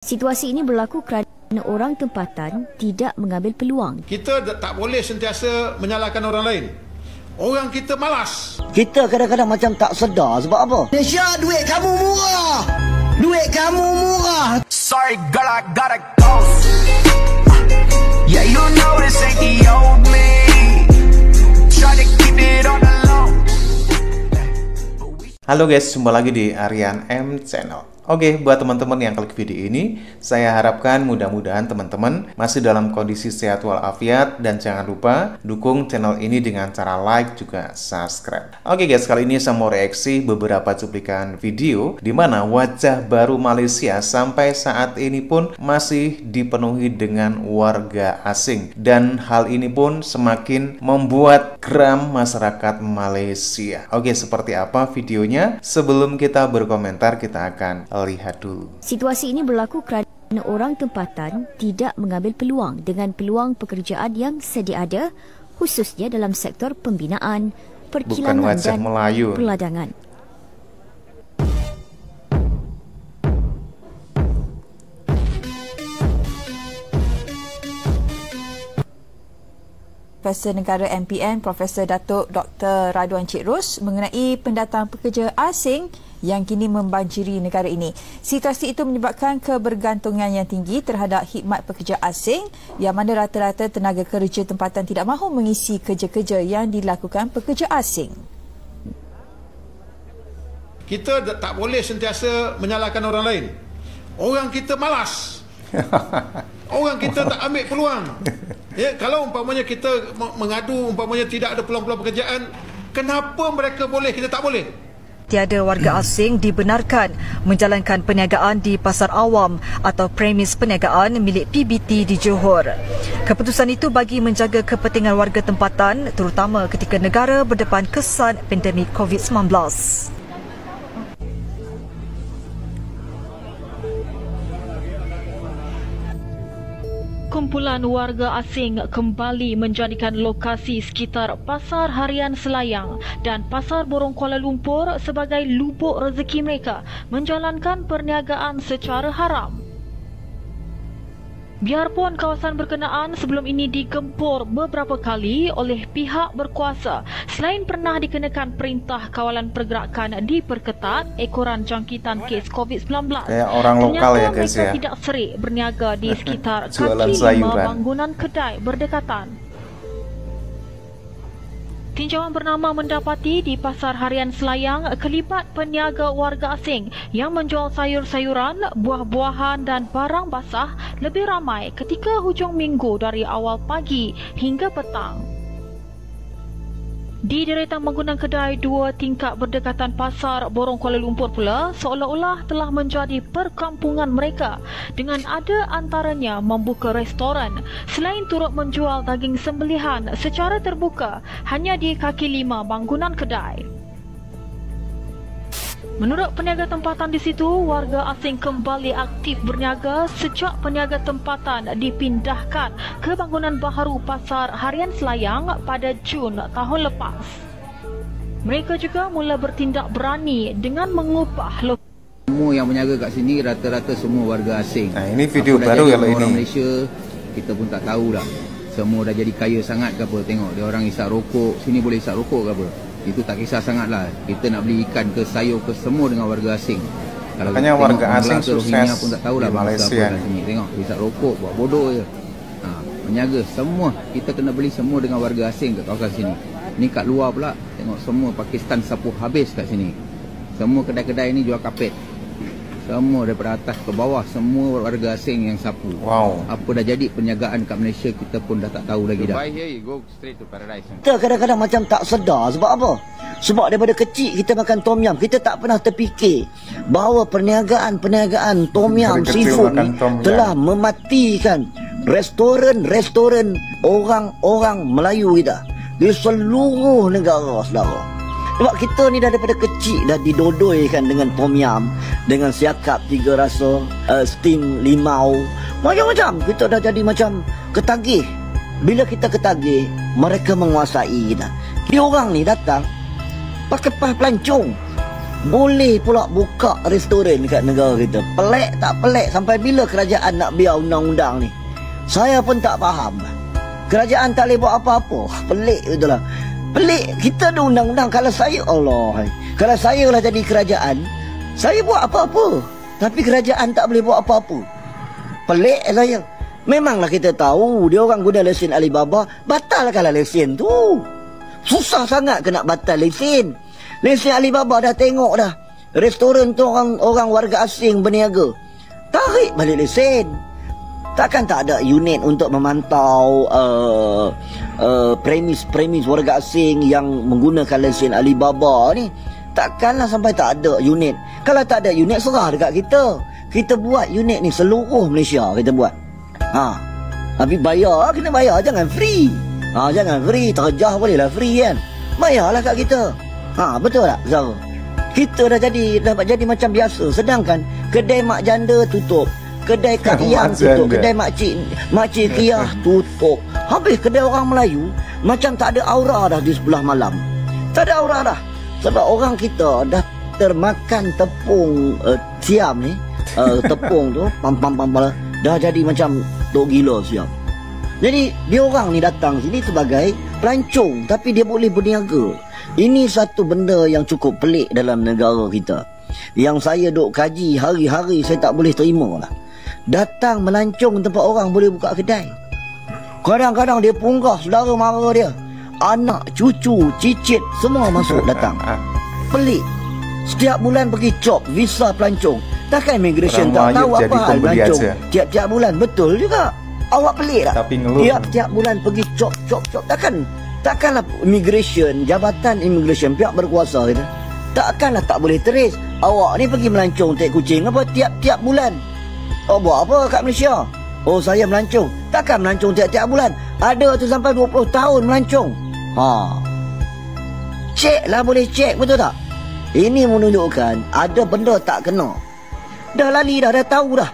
Situasi ini berlaku kerana orang tempatan tidak mengambil peluang. Kita tak boleh sentiasa menyalahkan orang lain. Orang kita malas. Kita kadang-kadang macam tak sedar sebab apa? Malaysia, duit kamu murah. Duit kamu murah. Sorry girl, I gotta go. Yeah, you know this ain't the old me. Try to keep it on the low. Halo guys, jumpa lagi di Aryan M Channel. Oke, buat teman-teman yang klik video ini, saya harapkan mudah-mudahan teman-teman masih dalam kondisi sehat walafiat dan jangan lupa dukung channel ini dengan cara like juga subscribe. Oke guys, kali ini saya mau reaksi beberapa cuplikan video di mana wajah baru Malaysia sampai saat ini pun masih dipenuhi dengan warga asing dan hal ini pun semakin membuat geram masyarakat Malaysia. Oke, seperti apa videonya? Sebelum kita berkomentar, kita akan lihat dulu. Situasi ini berlaku kerana orang tempatan tidak mengambil peluang dengan peluang pekerjaan yang sedia ada, khususnya dalam sektor pembinaan, perkilangan dan Melayu. Perladangan. Profesor Negara MPN Profesor Datuk Dr. Radwan Cik Ros mengenai pendatang pekerja asing yang kini membanjiri negara ini. Situasi itu menyebabkan kebergantungan yang tinggi terhadap khidmat pekerja asing yang mana rata-rata tenaga kerja tempatan tidak mahu mengisi kerja-kerja yang dilakukan pekerja asing. Kita tak boleh sentiasa menyalahkan orang lain. Orang kita malas. Orang kita tak ambil peluang. Ya, kalau umpamanya kita mengadu umpamanya tidak ada peluang-peluang pekerjaan, kenapa mereka boleh, kita tak boleh? Tiada warga asing dibenarkan menjalankan perniagaan di pasar awam atau premis perniagaan milik PBT di Johor. Keputusan itu bagi menjaga kepentingan warga tempatan terutama ketika negara berdepan kesan pandemik COVID-19. Kumpulan warga asing kembali menjadikan lokasi sekitar Pasar Harian Selayang dan Pasar Borong Kuala Lumpur sebagai lubuk rezeki mereka menjalankan perniagaan secara haram. Biarpun kawasan berkenaan sebelum ini digempur beberapa kali oleh pihak berkuasa, selain pernah dikenakan perintah kawalan pergerakan diperketat ekoran jangkitan kes COVID-19, orang lokal ya guys mereka ya, tidak serik berniaga di sekitar kaki lima bangunan kedai berdekatan. Tinjauan bernama mendapati di Pasar Harian Selayang kelibat peniaga warga asing yang menjual sayur-sayuran, buah-buahan dan barang basah lebih ramai ketika hujung minggu dari awal pagi hingga petang. Di deretan bangunan kedai dua tingkat berdekatan Pasar Borong Kuala Lumpur pula seolah-olah telah menjadi perkampungan mereka dengan ada antaranya membuka restoran selain turut menjual daging sembelihan secara terbuka hanya di kaki lima bangunan kedai. Menurut peniaga tempatan di situ, warga asing kembali aktif berniaga sejak peniaga tempatan dipindahkan ke bangunan baharu Pasar Harian Selayang pada Jun tahun lepas. Mereka juga mula bertindak berani dengan mengupah semua yang berniaga kat sini rata-rata semua warga asing. Nah, ini video apa baru ya ini. Orang Malaysia kita pun tak tahu dah. Semua dah jadi kaya sangat ke apa, tengok dia orang isap rokok, sini boleh isap rokok ke apa. Itu tak kisah sangatlah. Kita nak beli ikan ke sayur ke semua dengan warga asing. Kalau makanya warga asing sukses pun tak tahu di Malaysia. Tengok isap rokok, buat bodoh je. Menjaga semua kita kena beli semua dengan warga asing kat kawasan sini. Ni kat luar pula tengok semua Pakistan sapu habis kat sini. Semua kedai-kedai ni jual kapet. Semua daripada atas ke bawah semua warga asing yang sapu. Wow. Apa dah jadi perniagaan kat Malaysia kita pun dah tak tahu lagi dah. Kita kadang-kadang macam tak sedar sebab apa? Sebab daripada kecil kita makan tom yum, kita tak pernah terfikir bahawa perniagaan tom yum, seafood ni telah mematikan restoran orang-orang Melayu kita di seluruh negara, saudara. Sebab kita ni dah daripada kecil dah didodoikan dengan tom yum, dengan siakap tiga rasa, steam limau, macam-macam. Kita dah jadi macam ketagih. Bila kita ketagih, mereka menguasai kita. Dia orang ni datang pakai pelancong, boleh pula buka restoran dekat negara kita. Pelik tak pelik? Sampai bila kerajaan nak biar undang-undang ni? Saya pun tak faham. Kerajaan tak boleh buat apa-apa. Pelik betul lah. Pelik. Kita ada undang-undang. Kalau saya, Allah, kalau saya lah jadi kerajaan, saya buat apa-apa. Tapi kerajaan tak boleh buat apa-apa. Pelik saya. Memanglah kita tahu dia orang guna lesen Alibaba, batalkanlah lesen tu. Susah sangat kena batal lesen. Lesen Alibaba dah tengok dah. Restoran tu orang warga asing berniaga. Tarik balik lesen. Takkan tak ada unit untuk memantau premis warga asing yang menggunakan lesen Alibaba ni. Takkanlah sampai tak ada unit. Kalau tak ada unit, serah dekat kita. Kita buat unit ni seluruh Malaysia kita buat. Tapi bayar, kena bayar, jangan free. Jangan free, terjah bolehlah free kan. Bayarlah kat kita. Betul tak Zara? Kita dah jadi macam biasa. Sedangkan kedai mak janda tutup, kedai kak Iyang tutup, kedai makcik Kiyah tutup. Habis kedai orang Melayu macam tak ada aura dah di sebelah malam. Tak ada aura dah. Sebab orang kita dah termakan tepung tiam ni. Tepung tu pam dah jadi macam tok gila siap. Jadi dia orang ni datang sini sebagai pelancong, tapi dia boleh berniaga. Ini satu benda yang cukup pelik dalam negara kita, yang saya duk kaji hari-hari. Saya tak boleh terima lah. Datang melancong tempat orang boleh buka kedai. Kadang-kadang dia punggah saudara mara dia, anak, cucu, cicit semua masuk datang. Pelik. Setiap bulan pergi cop visa pelancong. Takkan immigration tak tahu apa hal pelancong tiap-tiap bulan. Betul juga. Awak pelik tak? Tiap-tiap bulan pergi cop. Takkanlah immigration, jabatan immigration, pihak berkuasa kita, takkanlah tak boleh trace. Awak ni pergi melancong tek kucing apa tiap-tiap bulan. Buat apa kat Malaysia? Saya melancong. Takkan melancong tiap-tiap bulan. Ada tu sampai 20 tahun melancong. Cek lah, boleh cek, betul tak? Ini menunjukkan ada benda tak kena. Dah lali dah tahu dah.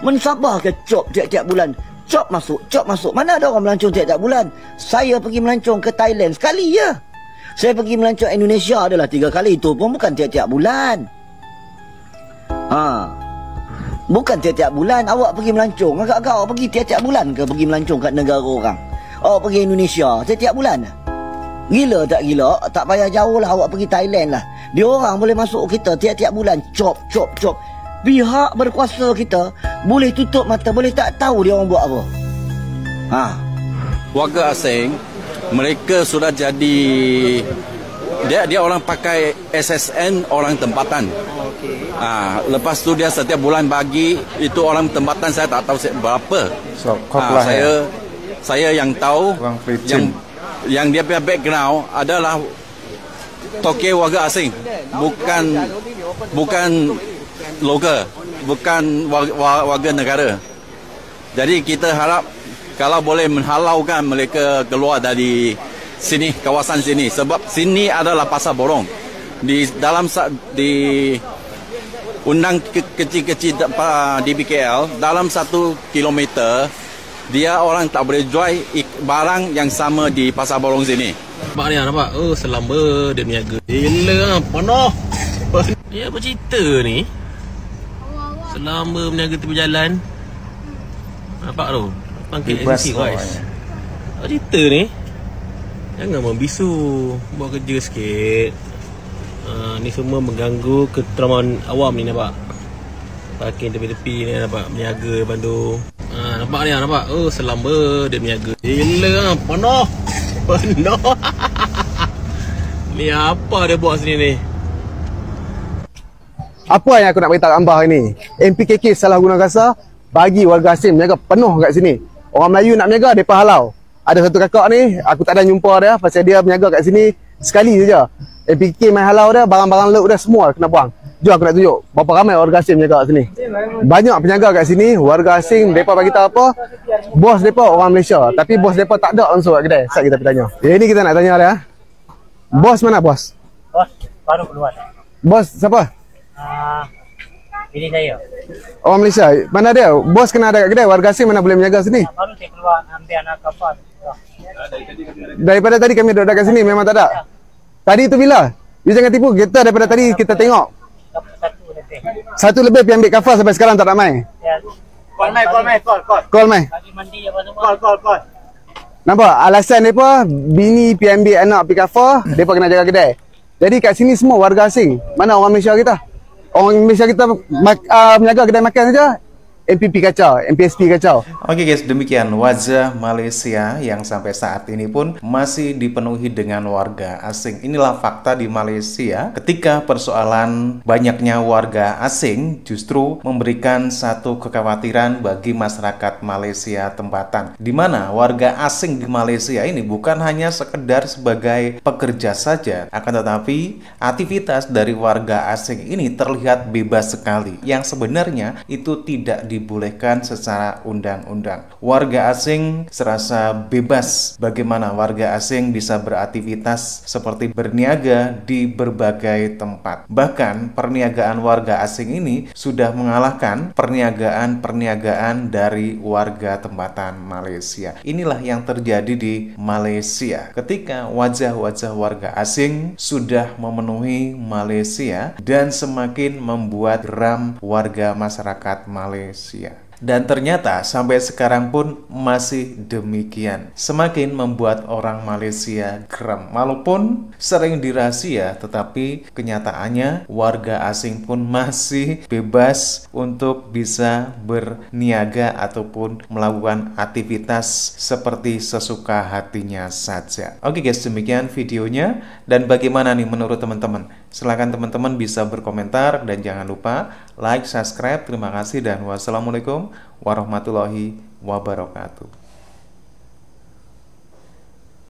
Mensabar ke cop tiap-tiap bulan. Cop masuk. Mana ada orang melancong tiap-tiap bulan? Saya pergi melancong ke Thailand sekali je. Saya pergi melancong Indonesia adalah 3 kali. Itu pun bukan tiap-tiap bulan. Bukan tiap-tiap bulan awak pergi melancong. Agak-agak awak pergi tiap-tiap bulan ke pergi melancong kat negara orang? Awak pergi Indonesia tiap-tiap bulan? Gila tak gila? Tak payah jauh lah, awak pergi Thailand lah. Dia orang boleh masuk kita tiap-tiap bulan. Cop. Pihak berkuasa kita boleh tutup mata, boleh tak tahu dia orang buat apa. Warga asing, mereka sudah jadi, dia orang pakai SSN orang tempatan. Lepas tu dia setiap bulan bagi itu orang tempatan, saya tak tahu berapa. Saya yang tahu, yang dia punya background adalah toke warga asing, bukan lokal, bukan warga negara. Jadi kita harap kalau boleh menghalaukan mereka keluar dari sini, kawasan sini, sebab sini adalah pasar borong. Di undang kecil-kecil di BKL, dalam 1 kilometer dia orang tak boleh jual barang yang sama di pasar borong sini. Nampak ni, nampak? Selama dia niaga. Gila, penuh. Dia apa cerita ni? Selama berniaga tepi jalan. Nampak tu? Pangkit agensi guys. Apa cerita ni? Jangan membisu. Buat kerja sikit. Ni semua mengganggu keteraman awam ni, nampak? Parking tepi-tepi ni, nampak? Berniaga bantu. Nampak ni, nampak? Selama dia berniaga. Gila, penuh. Ni apa dia buat sini ni? Apa yang aku nak beritahu Ambah ini? MPKK salah guna kuasa bagi warga asing berniaga penuh kat sini. Orang Melayu nak berniaga, mereka halau. Ada satu kakak ni, aku tak ada jumpa dia pasal dia berniaga kat sini sekali saja. MPKK main halau dia, barang-barang laut dia semua kena buang. Jom aku nak tunjuk berapa ramai warga asing berniaga kat sini. Banyak penjaga kat sini, warga asing, mereka bagi tahu apa? Bos mereka orang Malaysia, tapi bos mereka tak ada langsung kat kedai. Sat kita pergi tanya. Ini kita nak tanya dia. Bos mana bos? Bos baru keluar. Bos siapa? Ini saya. Orang Malaysia. Mana dia? Bos kena ada kat kedai. Warga asing mana boleh menjaga sini? Baru saya keluar ambil anak kapal. Daripada tadi kami duduk kat sini memang tak ada. Tadi tu bila? You jangan tipu, kita daripada tadi kita tengok satu lebih yang ambil kafar sampai sekarang tak nak mai. Call mai. Call mai. Lagi mandi apa semua. Call. Nampak alasan mereka bini pergi ambil anak pergi kafar, mereka kena jaga kedai. Jadi kat sini semua warga asing. Mana orang Malaysia kita? Orang Malaysia kita menjaga kedai makan saja. MPP kacau, MPSP kacau. Oke guys, demikian wajah Malaysia yang sampai saat ini pun masih dipenuhi dengan warga asing. Inilah fakta di Malaysia ketika persoalan banyaknya warga asing justru memberikan satu kekhawatiran bagi masyarakat Malaysia tempatan. Di mana warga asing di Malaysia ini bukan hanya sekedar sebagai pekerja saja, akan tetapi aktivitas dari warga asing ini terlihat bebas sekali. Yang sebenarnya itu tidak dibolehkan secara undang-undang. Warga asing serasa bebas bagaimana warga asing bisa beraktivitas seperti berniaga di berbagai tempat. Bahkan perniagaan warga asing ini sudah mengalahkan perniagaan dari warga tempatan Malaysia. Inilah yang terjadi di Malaysia ketika wajah-wajah warga asing sudah memenuhi Malaysia dan semakin membuat geram warga masyarakat Malaysia. Dan ternyata sampai sekarang pun masih demikian. Semakin membuat orang Malaysia geram. Walaupun sering dirahasia, tetapi kenyataannya warga asing pun masih bebas untuk bisa berniaga ataupun melakukan aktivitas seperti sesuka hatinya saja. Oke guys, demikian videonya. Dan bagaimana nih menurut teman-teman? Silahkan teman-teman bisa berkomentar dan jangan lupa like, subscribe. Terima kasih dan wassalamualaikum warahmatullahi wabarakatuh.